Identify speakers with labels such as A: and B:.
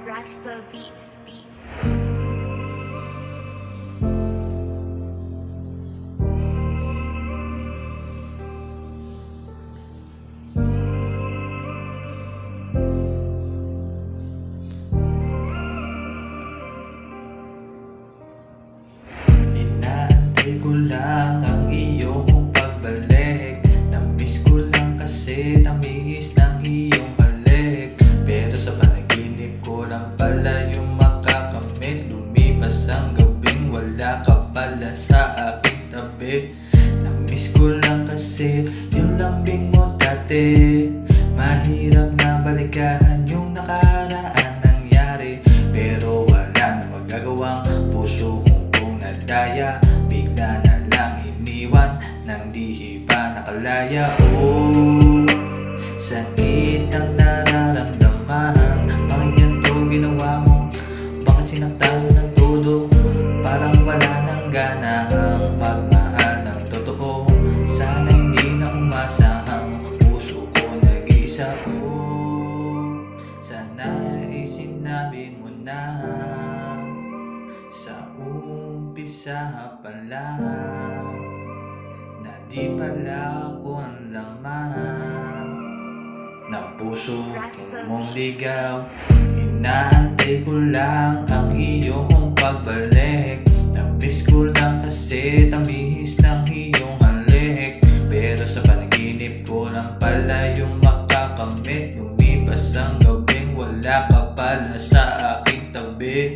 A: Raspa Beats.
B: Inaantay ko lang ang iyong pagbalik. Namiss ko lang kasi tamis ng iyong halik. Pero sa panaginip ko lang pala yung makakamit. Lumipas ang gabing wala ka pala sa aking tabi. Namiss ko lang kasi yung lambing mo dati. Mahirap na balikan yung nakaraan nangyari. Pero wala na magagawang puso kong nadaya. Bigla na lang iniwan nang di pa nakalaya. Oh, sakit ang nararamdaman. Bakit ganito ginawa mo? Bakit sinaktan mo ng todo? Parang wala nang ganang magmahal ng totoo. Sana hindi na umasa ang puso ko nag-isa. Oh, sana ay sinabi mo na sa umpisa pa lang na di pala ako ang laman ng puso mong ligaw. Inaantay ko lang ang iyong pagbalik. Namiss ko lang kasi tamis ng iyong halik. Pero sa panaginip ko lang pala yung makakamit. Lumipas ang gabing wala ka pala sa aking tabi.